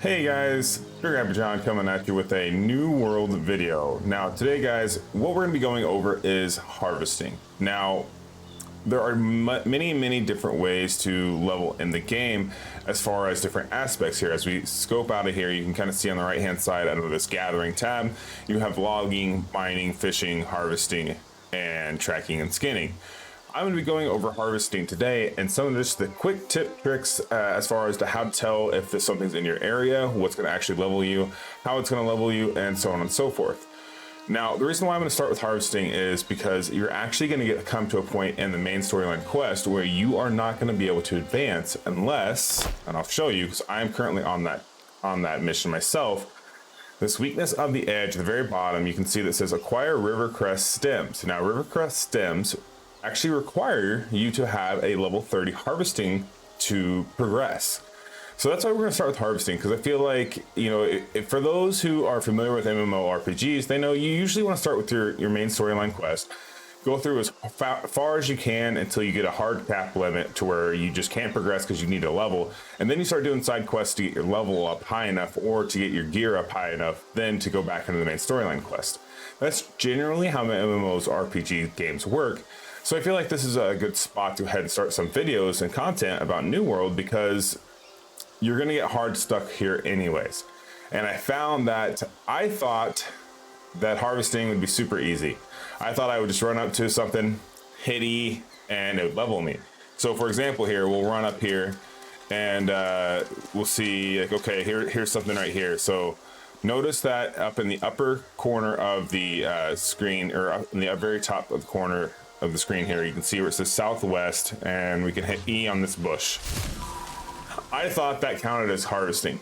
Hey guys, Big Grandpa John coming at you with a new world video. Now today guys, what we're going to be going over is harvesting. Now there are many different ways to level in the game as far as different aspects here. As we scope out of here, you can kind of see on the right hand side under this gathering tab, you have logging, mining, fishing, harvesting, and tracking and skinning. I'm going to be going over harvesting today and some of just the quick tricks as far as to how to tell if there's something's in your area, what's going to actually level you, how it's going to level you, and so on and so forth. Now, the reason why I'm going to start with harvesting is because you're actually going to come to a point in the main storyline quest where you are not going to be able to advance unless, and I'll show you because I'm currently on that mission myself. This weakness of the edge at the very bottom, you can see that says acquire rivercrest stems. Now, rivercrest stems actually require you to have a level 30 harvesting to progress. So that's why we're going to start with harvesting, because I feel like, you know, if for those who are familiar with MMORPGs, they know you usually want to start with your main storyline quest, go through as far as you can until you get a hard cap limit to where you just can't progress because you need a level, and then you start doing side quests to get your level up high enough or to get your gear up high enough, then to go back into the main storyline quest. That's generally how MMOs RPG games work. So I feel like this is a good spot to go ahead and start some videos and content about New World, because you're going to get hard stuck here anyways. And I found that I thought that harvesting would be super easy. I thought I would just run up to something, hit E, and it would level me. So for example here, we'll run up here and we'll see, like, okay, here's something right here. So notice that up in the upper corner of the screen, or up in the very top of the corner of the screen here, you can see where it says southwest, and we can hit E on this bush. I thought that counted as harvesting.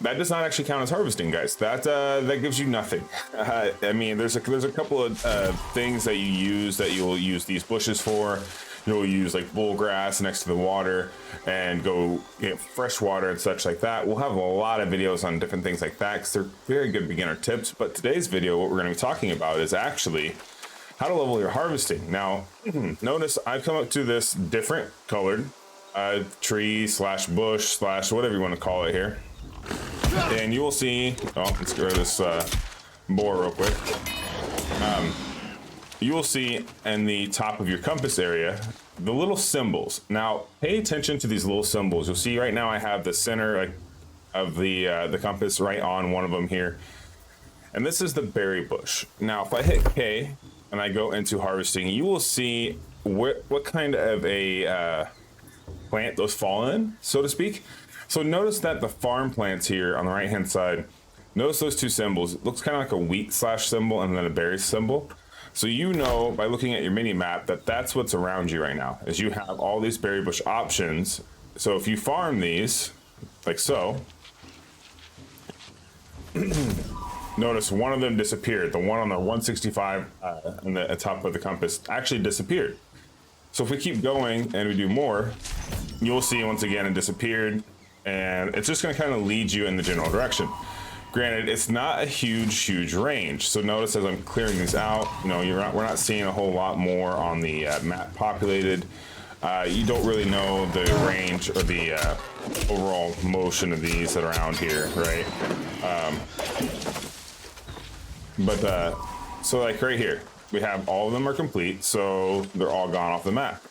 That does not actually count as harvesting, guys. That gives you nothing. I mean, there's a couple of things that you'll use these bushes for. You'll use like bullgrass next to the water and go get fresh water and such like that. We'll have a lot of videos on different things like that because they're very good beginner tips. But today's video, what we're going to be talking about is actually how to level your harvesting. Now, notice I've come up to this different colored tree slash bush slash whatever you want to call it here. And you will see, oh, let's get rid of this boar real quick. You will see in the top of your compass area, the little symbols. Now, pay attention to these little symbols. You'll see right now I have the center of the compass right on one of them here. And this is the berry bush. Now, if I hit K and I go into harvesting, you will see what kind of a plant those fall in, so to speak. So notice that the farm plants here on the right hand side, notice those two symbols. It looks kind of like a wheat slash symbol and then a berry symbol. So you know by looking at your mini map that that's what's around you right now, is you have all these berry bush options. So if you farm these like so, notice one of them disappeared. The one on the 165 in the top of the compass actually disappeared. So if we keep going and we do more, you'll see once again it disappeared, and it's just going to kind of lead you in the general direction. Granted, it's not a huge range. So notice as I'm clearing these out, you know, we're not seeing a whole lot more on the map populated. You don't really know the range or the overall motion of these that are around here, right? So like right here, we have all of them are complete, so they're all gone off the map.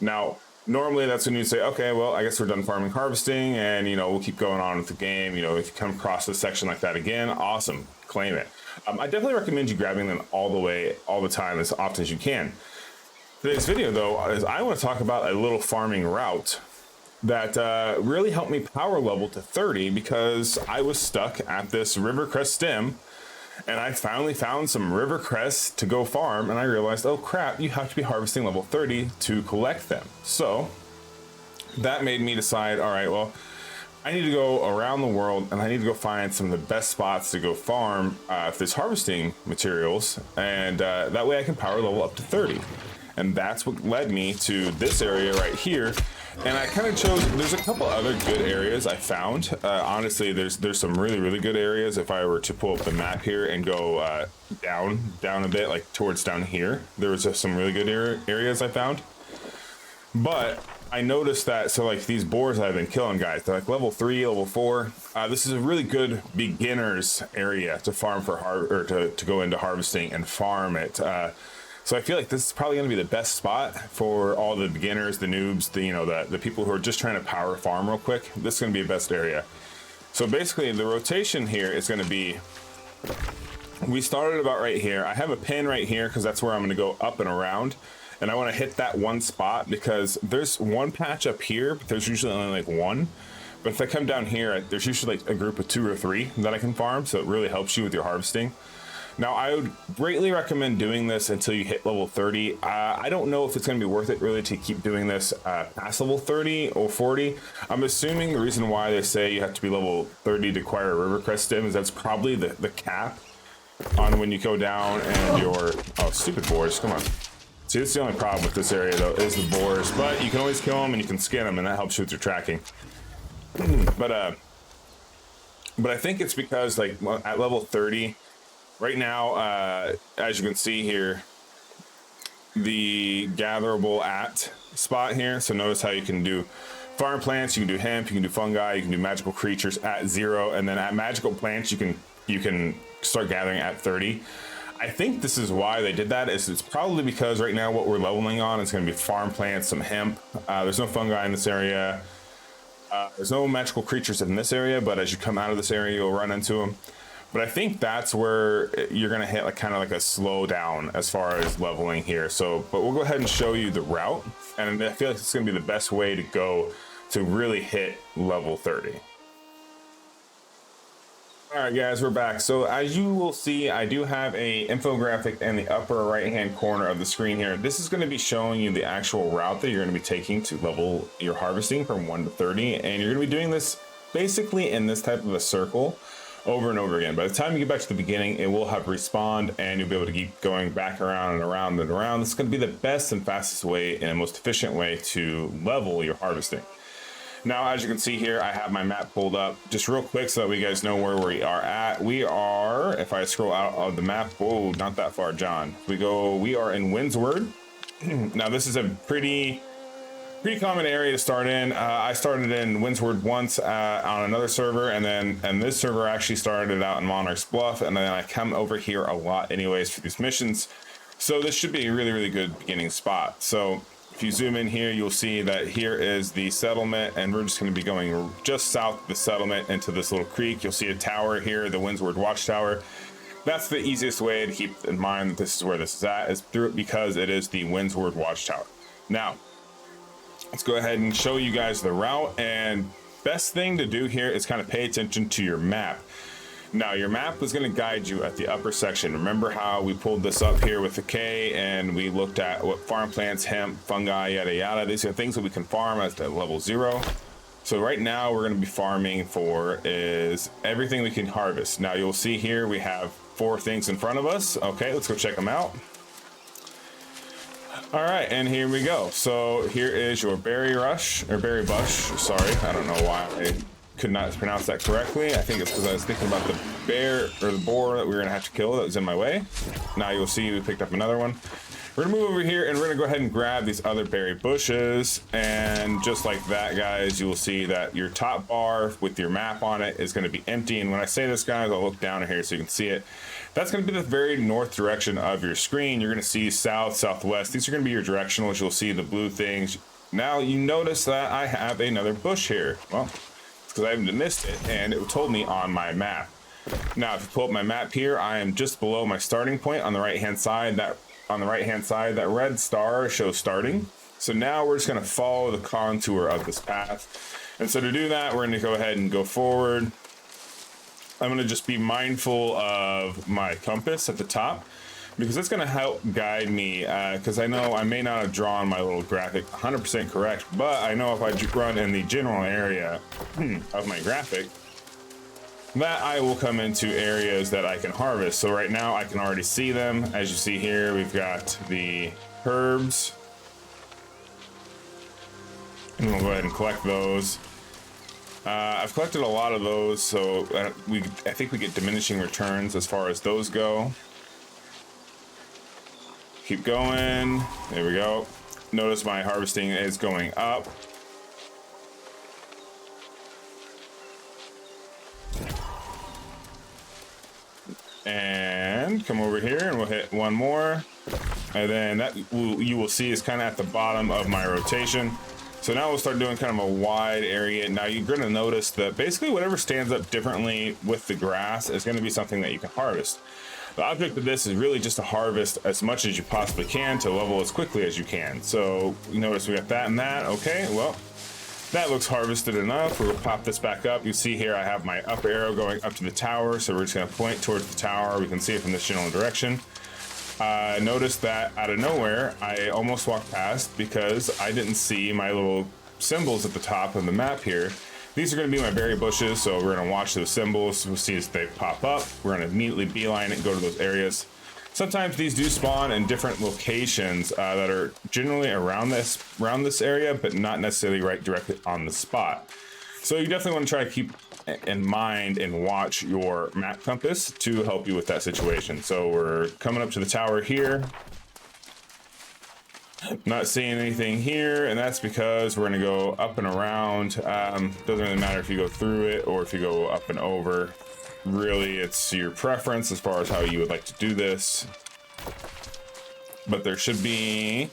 Now, normally that's when you say, okay, well, I guess we're done farming, harvesting, and, you know, we'll keep going on with the game. You know, if you come across a section like that again, awesome, claim it. I definitely recommend you grabbing them all the time, as often as you can. Today's video, though, is I want to talk about a little farming route that really helped me power level to 30 because I was stuck at this rivercrest stem. And I finally found some rivercrests to go farm, and I realized, oh crap, you have to be harvesting level 30 to collect them. So that made me decide, all right, well, I need to go around the world and I need to go find some of the best spots to go farm this harvesting materials, and that way I can power level up to 30. And that's what led me to this area right here. And I kind of chose, there's a couple other good areas I found. Honestly, there's some really good areas. If I were to pull up the map here and go down a bit, like towards down here, there was just some really good areas I found. But I noticed that, so like these boars that I've been killing, guys, they're like level 3, level 4. This is a really good beginner's area to farm for or to go into harvesting and farm it. So I feel like this is probably going to be the best spot for all the beginners, the noobs, the people who are just trying to power farm real quick. This is going to be the best area. So basically the rotation here is going to be, we started about right here. I have a pin right here because that's where I'm going to go up and around. And I want to hit that one spot because there's one patch up here, but there's usually only like one. But if I come down here, there's usually like a group of 2 or 3 that I can farm. So it really helps you with your harvesting. Now, I would greatly recommend doing this until you hit level 30. I don't know if it's going to be worth it really to keep doing this past level 30 or 40. I'm assuming the reason why they say you have to be level 30 to acquire a river crest stem is that's probably the cap on when you go down and your, oh, stupid boars, come on. See, that's the only problem with this area, though, is the boars. But you can always kill them and you can skin them, and that helps you with your tracking. But I think it's because, like, at level 30, right now, as you can see here, the gatherable at spot here. So notice how you can do farm plants, you can do hemp, you can do fungi, you can do magical creatures at 0, and then at magical plants, you can start gathering at 30. I think this is why they did that. It's probably because right now what we're leveling on is going to be farm plants, some hemp. There's no fungi in this area. There's no magical creatures in this area, but as you come out of this area, you'll run into them. But I think that's where you're going to hit like kind of like a slow down as far as leveling here. So, but we'll go ahead and show you the route. And I feel like it's going to be the best way to go to really hit level 30. All right, guys, we're back. So as you will see, I do have a infographic in the upper right hand corner of the screen here. This is going to be showing you the actual route that you're going to be taking to level your harvesting from 1 to 30. And you're going to be doing this basically in this type of a circle over and over again. By the time you get back to the beginning, it will have respawned and you'll be able to keep going back around and around and around. This is going to be the best and fastest way and most efficient way to level your harvesting. Now, as you can see here, I have my map pulled up just real quick so that we guys know where we are at. We are, if I scroll out of the map, whoa, not that far, John. We are in Windsward. Now, this is a pretty common area to start in. I started in Windsward once on another server, and this server actually started out in Monarch's Bluff, and then I come over here a lot anyways for these missions. So this should be a really, really good beginning spot. So if you zoom in here, you'll see that here is the settlement, and we're just going to be going just south of the settlement into this little creek. You'll see a tower here, the Windsward Watchtower. That's the easiest way to keep in mind that this is where this is at, is through it because it is the Windsward Watchtower. Now, let's go ahead and show you guys the route, and best thing to do here is kind of pay attention to your map. Now, your map is going to guide you at the upper section. Remember how we pulled this up here with the K and we looked at what farm plants, hemp, fungi, yada yada. These are things that we can farm at level 0. So right now we're going to be farming for is everything we can harvest. Now you'll see here we have 4 things in front of us. Okay, let's go check them out. All right, and here we go. So here is your berry bush. Sorry, I don't know why I could not pronounce that correctly. I think it's because I was thinking about the bear or the boar that we were gonna have to kill that was in my way. Now you'll see we picked up another one. We're gonna move over here and we're gonna go ahead and grab these other berry bushes. And just like that, guys, you will see that your top bar with your map on it is gonna be empty. And when I say this, guys, I'll look down here so you can see it. That's gonna be the very north direction of your screen. You're gonna see south, southwest. These are gonna be your directionals. You'll see the blue things. Now you notice that I have another bush here. Well, because I haven't missed it, and it told me on my map. Now, if you pull up my map here, I am just below my starting point on the right-hand side. That red star shows starting. So now we're just going to follow the contour of this path. And so to do that, we're going to go ahead and go forward. I'm going to just be mindful of my compass at the top, because it's going to help guide me, because I know I may not have drawn my little graphic 100% correct, but I know if I run in the general area of my graphic, that I will come into areas that I can harvest. So right now I can already see them. As you see here, we've got the herbs, and we'll go ahead and collect those. I've collected a lot of those, so I think we get diminishing returns as far as those go. Keep going. There we go. Notice my harvesting is going up. And come over here and we'll hit one more. And then that you will see is kind of at the bottom of my rotation. So now we'll start doing kind of a wide area. Now you're going to notice that basically whatever stands up differently with the grass is going to be something that you can harvest. The object of this is really just to harvest as much as you possibly can to level as quickly as you can. So you notice we got that and that. Okay, well, that looks harvested enough. We'll pop this back up. You see here I have my up arrow going up to the tower, so we're just going to point towards the tower. We can see it from this general direction. Notice that out of nowhere I almost walked past because I didn't see my little symbols at the top of the map here. These are going to be my berry bushes, so we're going to watch those symbols. We'll see as they pop up. We're going to immediately beeline it and go to those areas. Sometimes these do spawn in different locations that are generally around this area, but not necessarily right directly on the spot. So you definitely want to try to keep in mind and watch your map compass to help you with that situation. So we're coming up to the tower here. Not seeing anything here, and that's because we're going to go up and around. Doesn't really matter if you go through it or if you go up and over. Really, it's your preference as far as how you would like to do this. But there should be,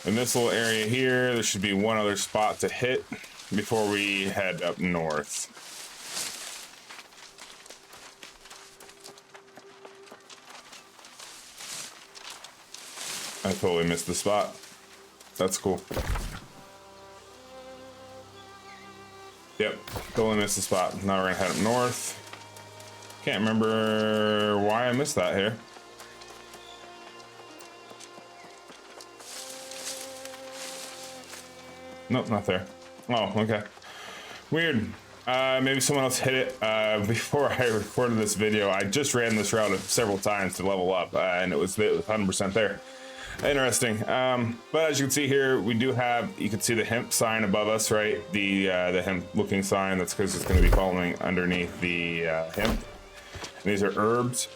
in this little area here, there should be one other spot to hit before we head up north. I totally missed the spot. That's cool. Yep, totally missed the spot. Now we're gonna head up north. Can't remember why I missed that here. Nope, not there. Oh, okay. Weird. Maybe someone else hit it. Before I recorded this video, I just ran this route several times to level up, and it was 100% there. Interesting. But as you can see here, we do have, you can see the hemp sign above us, right? The hemp looking sign. That's because it's going to be following underneath the hemp. And these are herbs.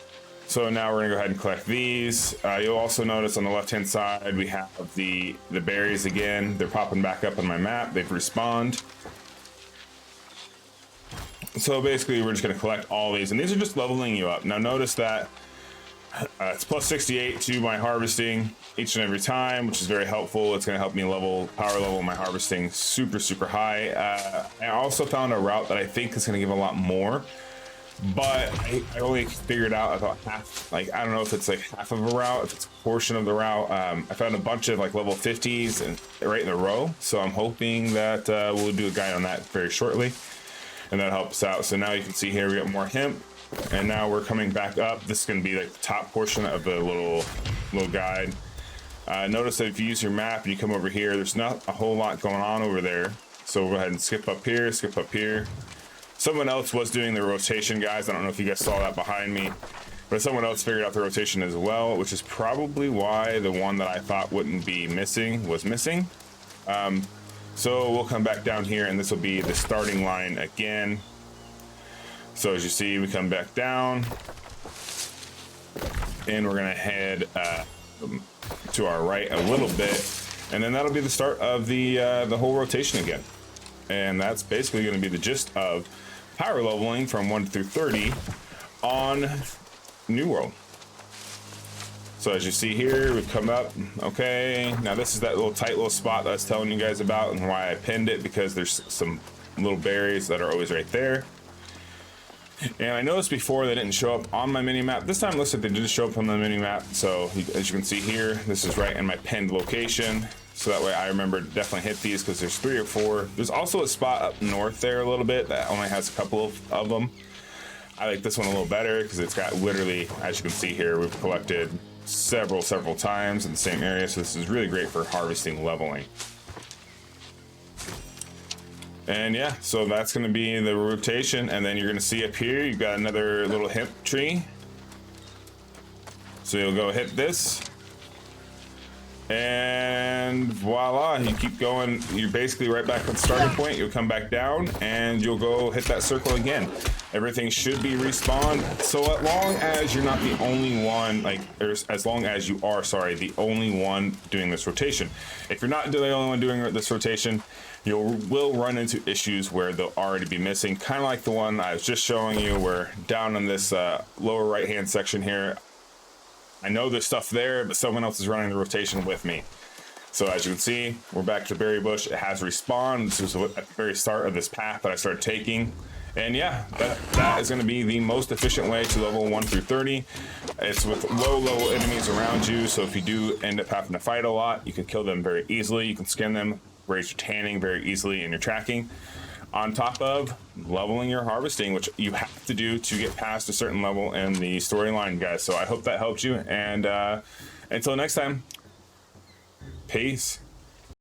So now we're gonna go ahead and collect these. You'll also notice on the left-hand side, we have the berries again. They're popping back up on my map. They've respawned. So basically we're just gonna collect all these, and these are just leveling you up. Now notice that it's plus 68 to my harvesting each and every time, which is very helpful. It's gonna help me power level my harvesting super high. I also found a route that I think is gonna give a lot more. But I only figured out about half, like, I don't know if it's like half of a route, if it's a portion of the route. I found a bunch of like level 50s and right in a row. So I'm hoping that we'll do a guide on that very shortly. And that helps out. So now you can see here we got more hemp. And now we're coming back up. This is going to be like the top portion of the little guide. Notice that if you use your map and you come over here, there's not a whole lot going on over there. So we'll go ahead and skip up here, skip up here. Someone else was doing the rotation, guys. I don't know if you guys saw that behind me, but someone else figured out the rotation as well, which is probably why the one that I thought wouldn't be missing was missing. So we'll come back down here, and this will be the starting line again. So as you see, we come back down, and we're gonna head to our right a little bit, and then that'll be the start of the whole rotation again. And that's basically going to be the gist of power leveling from 1 through 30 on New World. So as you see here, we've come up. Okay, now this is that little tight little spot that I was telling you guys about and why I pinned it, because there's some little berries that are always right there. And I noticed before they didn't show up on my mini map. This time it looks like they did show up on the mini map. So as you can see here, this is right in my pinned location. So that way I remember to definitely hit these, because there's 3 or 4. There's also a spot up north there a little bit that only has a couple of them. I like this one a little better because it's got literally, as you can see here, we've collected several times in the same area. So this is really great for harvesting leveling. And yeah, so that's going to be the rotation. And then you're going to see up here, you've got another little hemp tree. So you'll go hit this. And voila, you keep going. You're basically right back at the starting point. You'll come back down and you'll go hit that circle again. Everything should be respawned. So as long as you're not the only one, like, as long as you are, sorry, the only one doing this rotation. If you're not the only one doing this rotation, you will run into issues where they'll already be missing. Kind of like the one I was just showing you, where down in this lower right-hand section here, I know there's stuff there, but someone else is running the rotation with me. So as you can see, we're back to the berry bush. It has respawned. This was at the very start of this path that I started taking. And yeah, that is going to be the most efficient way to level 1 through 30. It's with low enemies around you, so if you do end up having to fight a lot, you can kill them very easily. You can skin them, raise your tanning very easily in your tracking. On top of leveling your harvesting, which you have to do to get past a certain level in the storyline, guys. So I hope that helped you, and until next time, peace.